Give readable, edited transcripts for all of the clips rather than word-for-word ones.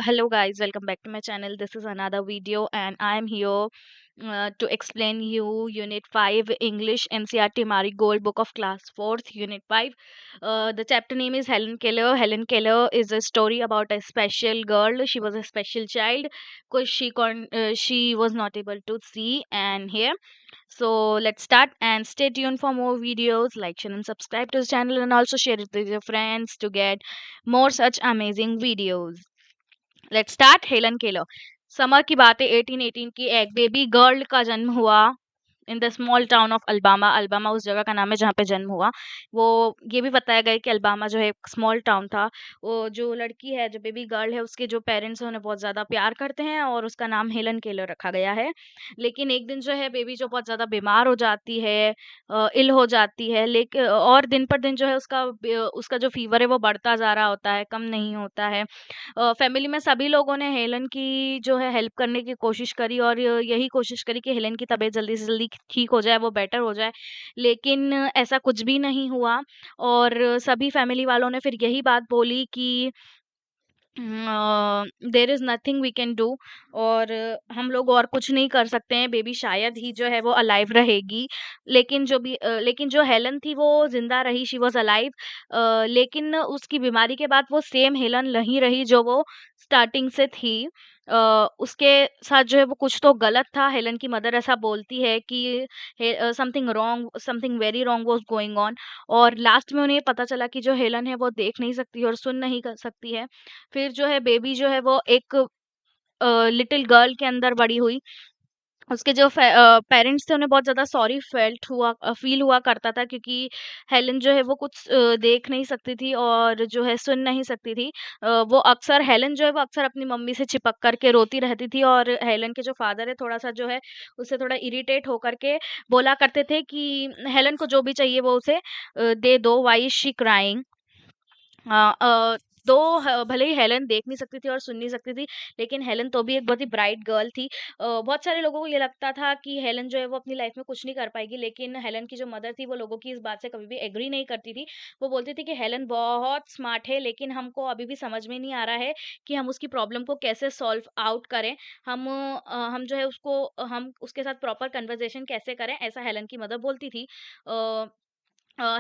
Hello guys, welcome back to my channel. This is another video and I am here to explain you Unit 5 English NCERT Marigold Book of Class 4th Unit 5. The chapter name is Helen Keller. Helen Keller is a story about a special girl. She was a special child because she was not able to see and hear. So let's start and stay tuned for more videos. Like, share and subscribe to the channel and also share it with your friends to get more such amazing videos. Let's start Helen Keller. Summer की बात है 1818 की। एक baby girl का जन्म हुआ in the small town of Alabama. Alabama उस जगह का नाम है जहाँ पे जन्म हुआ। वो ये भी बताया गया है कि अल्बामा जो है एक स्मॉल टाउन था। वो जो लड़की है, जो बेबी गर्ल है, उसके जो पेरेंट्स हैं उन्हें बहुत ज़्यादा प्यार करते हैं और उसका नाम हेलन केलर रखा गया है। लेकिन एक दिन जो है बेबी जो बहुत ज़्यादा बीमार हो जाती है, इल हो जाती है। और दिन पर दिन जो है उसका जो फीवर है वो बढ़ता जा रहा होता है, कम नहीं होता है। फैमिली में सभी लोगों ने हेलन की जो है हेल्प करने की कोशिश करी और यही कोशिश करी कि हेलन की तबीयत जल्दी से जल्दी ठीक हो जाए, वो बेटर हो जाए। लेकिन ऐसा कुछ भी नहीं हुआ और सभी फैमिली वालों ने फिर यही बात बोली कि there is nothing we can do, और हम लोग और कुछ नहीं कर सकते हैं, बेबी शायद ही जो है वो अलाइव रहेगी। लेकिन जो हेलन थी वो ज़िंदा रही, शी वाज़ अलाइव। लेकिन उसकी बीमारी के बाद वो सेम हेलन नहीं रही जो वो स्टार्टिंग से थी। उसके साथ जो है वो कुछ तो गलत था। हेलन की मदर ऐसा बोलती है कि something very wrong was going on. और लास्ट में उन्हें पता चला कि जो हेलन है वो देख नहीं सकती और सुन नहीं कर सकती है। फिर जो है बेबी जो है वो एक लिटिल गर्ल के अंदर बड़ी हुई। उसके जो पेरेंट्स थे उन्हें बहुत ज़्यादा सॉरी फ़ील हुआ करता था, क्योंकि हेलन जो है वो कुछ देख नहीं सकती थी और जो है सुन नहीं सकती थी। हेलन जो है वो अक्सर अपनी मम्मी से चिपक कर के रोती रहती थी और हेलन के जो फादर है थोड़ा-सा जो है उससे थोड़ा इरिटेट होकर के बोला करते थे कि हेलन को जो भी चाहिए वो उसे दे दो, व्हाई इज़ शी क्राइंग? हाँ, तो भले ही हेलन देख नहीं सकती थी और सुन नहीं सकती थी, लेकिन हेलन तो भी एक बहुत ही ब्राइट गर्ल थी। बहुत सारे लोगों को ये लगता था कि हेलन जो है वो अपनी लाइफ में कुछ नहीं कर पाएगी, लेकिन हेलन की जो मदर थी वो लोगों की इस बात से कभी भी एग्री नहीं करती थी। वो बोलती थी कि हेलन बहुत स्मार्ट है, लेकिन हमको अभी भी समझ में नहीं आ रहा है कि हम उसकी प्रॉब्लम को कैसे सॉल्व आउट करें। हम जो है हम उसके साथ प्रॉपर कन्वर्सेशन कैसे करें, ऐसा हेलन की मदर बोलती थी। अ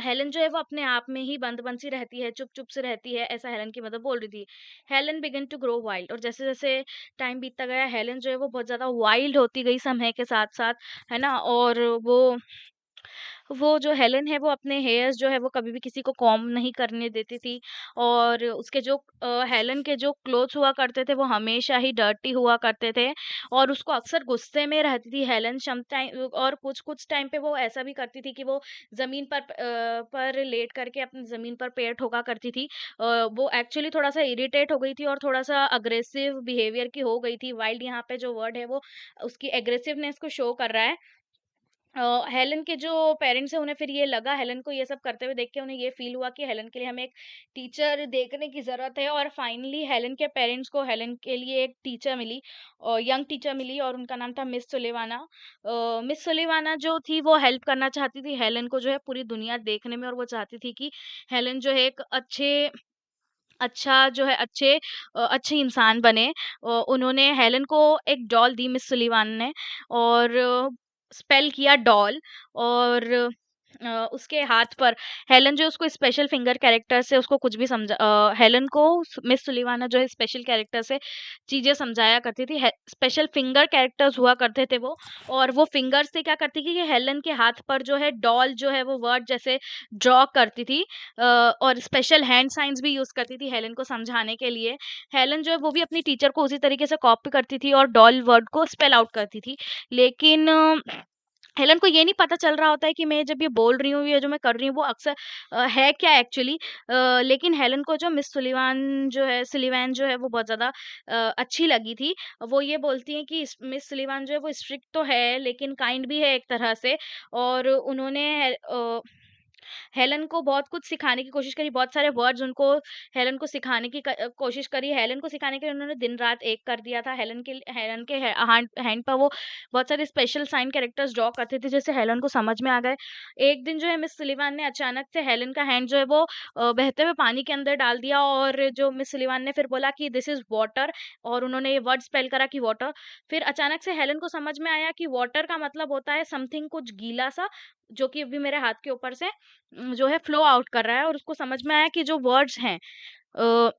हेलन जो है वो अपने आप में ही बंद-बंद सी रहती है, चुप-चुप से रहती है, ऐसा हेलन की मदर बोल रही थी। Helen begin to grow wild, और जैसे-जैसे टाइम बीतता गया हेलन जो है वो बहुत ज़्यादा वाइल्ड होती गई समय के साथ-साथ, है ना? और वो जो हेलन है वो अपने हेयर्स जो है वो कभी भी किसी को कॉम्ब नहीं करने देती थी। और हेलन के जो क्लोथ्स हुआ करते थे वो हमेशा ही डर्टी हुआ करते थे और उसको अक्सर गुस्से में रहती थी हेलन और कुछ-कुछ टाइम पे वो ऐसा भी करती थी कि वो ज़मीन पर लेट करके अपनी ज़मीन पर पैर ठोका करती थी। वो एक्चुअली थोड़ा-सा इरिटेट हो गई थी और थोड़ा-सा अग्रेसिव बिहेवियर की हो गई थी। वाइल्ड यहाँ पे जो वर्ड है वो उसकी एग्रेसिवनेस को शो कर रहा है। हेलन के जो पेरेंट्स हैं उन्हें फिर ये लगा, हेलन को ये सब करते हुए देख के उन्हें ये फ़ील हुआ कि हेलन के लिए हमें एक टीचर देखने की ज़रूरत है। और फाइनली हेलन के पेरेंट्स को हेलन के लिए एक टीचर मिली, यंग टीचर मिली, और उनका नाम था मिस सुलेवाना। मिस सुलेवाना जो थी वो हेल्प करना चाहती थी हेलन को जो है पूरी दुनिया देखने में, और वो चाहती थी कि हेलन जो है एक अच्छे इंसान बने। उन्होंने हेलन को एक डॉल दी मिस सुलीवान ने, और स्पेल किया डॉल। और उसके हाथ पर हेलन जो उसको स्पेशल फिंगर कैरेक्टर से उसको कुछ भी हेलन को मिस सुलीवाना जो है स्पेशल कैरेक्टर से चीज़ें समझाया करती थी। स्पेशल फिंगर कैरेक्टर्स हुआ करते थे वो। और वो फिंगर से क्या करती थी कि हेलन के हाथ पर जो है डॉल जो है वो वर्ड जैसे ड्रॉ करती थी। और स्पेशल हैंड साइंस भी यूज़ करती थी हेलन को समझाने के लिए। हेलन जो है वो भी अपनी टीचर को उसी तरीके से कॉपी करती थी और डॉल वर्ड को स्पेल आउट करती थी। लेकिन हेलन को ये नहीं पता चल रहा होता है कि मैं जब ये बोल रही हूँ, ये जो मैं कर रही हूँ वो अक्सर है क्या एक्चुअली। लेकिन हेलन को जो मिस सुलिवान जो है वो बहुत ज़्यादा अच्छी लगी थी। वो ये बोलती हैं कि मिस सुलिवान जो है वो स्ट्रिक्ट तो है लेकिन काइंड भी है एक तरह से। और हेलन को बहुत कुछ सिखाने की कोशिश करी, बहुत सारे वर्ड्स उनको हेलन को सिखाने की कोशिश करी। हेलन को सिखाने के लिए उन्होंने दिन रात एक कर दिया था। हेलन के हैंड हैंड पर वो बहुत सारे स्पेशल साइन कैरेक्टर्स ड्रॉ करते थे, जैसे हेलन को समझ में आ गए। एक दिन जो है मिस सुलिवान ने अचानक से हेलन का हैंड जो है वो बहते हुए पानी के अंदर डाल दिया, और जो मिस सुलिवान ने फिर बोला कि दिस इज वाटर, और उन्होंने ये वर्ड स्पेल करा कि वाटर। फिर अचानक से हेलन को समझ में आया कि वाटर का मतलब होता है समथिंग, कुछ गीला सा, जो कि अभी मेरे हाथ के ऊपर से जो है फ्लो आउट कर रहा है। और उसको समझ में आया कि अ,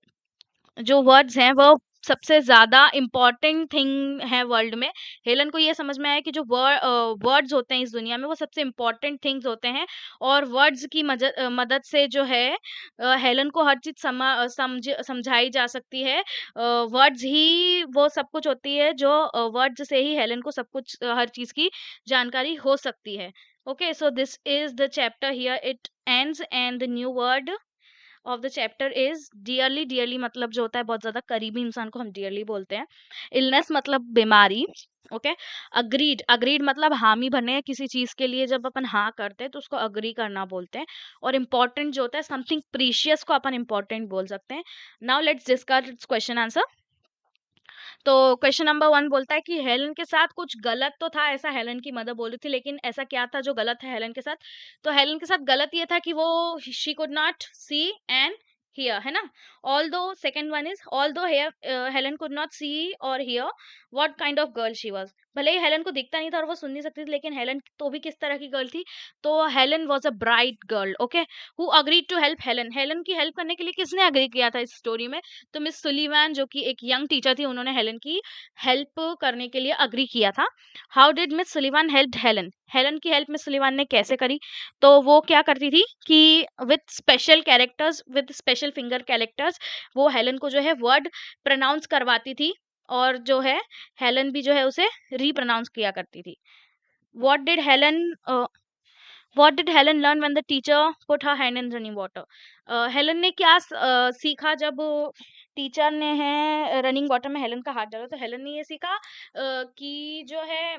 जो वर्ड्स हैं वो सबसे ज़्यादा इम्पोर्टेंट थिंग है वर्ल्ड में। हेलन को ये समझ में आया कि वर्ड्स होते हैं इस दुनिया में वो सबसे इम्पोर्टेंट थिंग्स होते हैं, और वर्ड्स की मदद से जो है हेलन को हर चीज़ समझाई जा सकती है। वर्ड्स ही वो सब कुछ होती है, जो वर्ड्स से ही हेलन को सब कुछ हर चीज़ की जानकारी हो सकती है। Okay, so this is the chapter here it ends, and the new word of the chapter is dearly. Dearly मतलब जो होता है बहुत ज्यादा करीबी इंसान को हम डियरली बोलते हैं। इलनेस मतलब बीमारी। ओके। अग्रीड, अग्रीड मतलब हामी भरने किसी चीज के लिए जब अपन हाँ करते हैं तो उसको अग्री करना बोलते हैं। और इम्पोर्टेंट जो होता है समथिंग प्रीशियस को अपन इम्पोर्टेंट बोल सकते हैं। Now let's discuss question answer. तो क्वेश्चन नंबर 1 बोलता है कि हेलन के साथ कुछ गलत तो था, ऐसा हेलन की मदर बोल रही थी, लेकिन ऐसा क्या था जो गलत है हेलन के साथ? तो हेलन के साथ गलत ये था कि वो she could not see and hear, है ना? Although second one is although Helen could not see और hear what kind of girl she was. भले ही हेलन को दिखता नहीं था और वो सुन नहीं सकती थी, लेकिन हेलन तो भी किस तरह की गर्ल थी? तो Helen was a bright girl. Okay. Who agreed to help Helen, Helen की हेल्प करने के लिए किसने अग्री किया था इस स्टोरी में? तो मिस सुलीवान जो कि एक यंग टीचर थी, उन्होंने हेलन की हेल्प करने के लिए अग्री किया था। How did miss Sullivan help Helen, Helen की हेल्प मिस सुलीवान ने कैसे करी? तो वो क्या करती थी कि with special characters, with special finger characters, वो हेलन को जो है वर्ड प्रोनाउंस करवाती थी, और जो है हेलन भी जो है उसे रीप्रोनाउंस किया करती थी। What did Helen what did Helen learn when the teacher put her hand in running water? Helen ने क्या सीखा जब टीचर ने है रनिंग वाटर में हेलन का हाथ डाला? तो हेलन ने ये सीखा कि जो है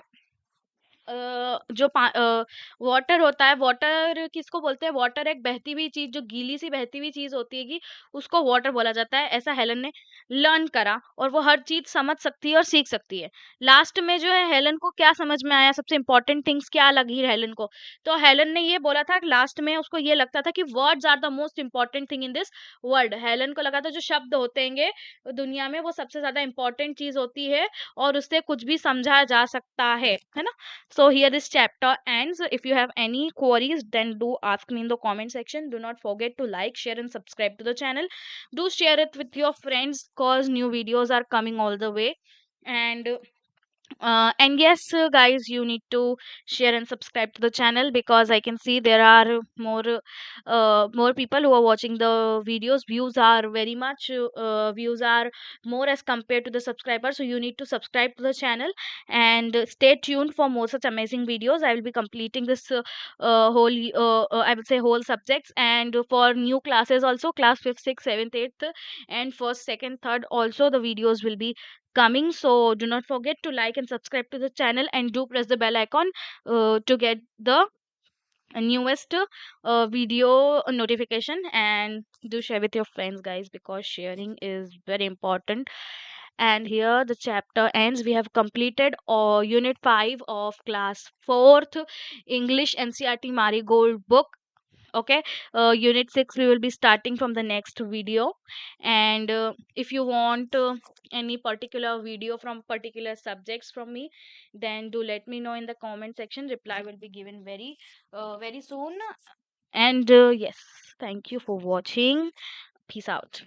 वाटर होता है, वाटर किसको बोलते हैं? वाटर एक बहती हुई चीज, जो गीली सी बहती हुई चीज होती है, उसको वाटर बोला जाता है। ऐसा हेलन ने लर्न करा, और वो हर चीज समझ सकती है और सीख सकती है। लास्ट में जो है हेलन को क्या समझ में आया, सबसे इंपॉर्टेंट थिंग्स क्या लगी हेलन को? तो हेलन ने ये बोला था, लास्ट में उसको ये लगता था कि words are the most important thing in this world. Helen को लगा था जो शब्द होते हैं दुनिया में, वो सबसे ज्यादा इंपॉर्टेंट चीज होती है, और उससे कुछ भी समझा जा सकता है ना? So here this chapter ends. If you have any queries, then do ask me in the comment section. Do not forget to like, share and subscribe to the channel. Do share it with your friends cause new videos are coming all the way. And yes, guys, you need to share and subscribe to the channel, because I can see there are more people who are watching the videos. Views are more as compared to the subscribers, so you need to subscribe to the channel, and stay tuned for more such amazing videos. I will be completing this I would say whole subjects, and for new classes also, class 5th, 6th, 7th, 8th, and first, second, third also, the videos will be coming. So do not forget to like and subscribe to the channel, and do press the bell icon to get the newest video notification, and do share with your friends, guys, because sharing is very important. And here the chapter ends. We have completed unit 5 of class 4th English NCERT Marigold book. Okay. Unit 6 we will be starting from the next video. And if you want any particular video from particular subjects from me, then do let me know in the comment section. Reply will be given very soon. And yes, thank you for watching. Peace out.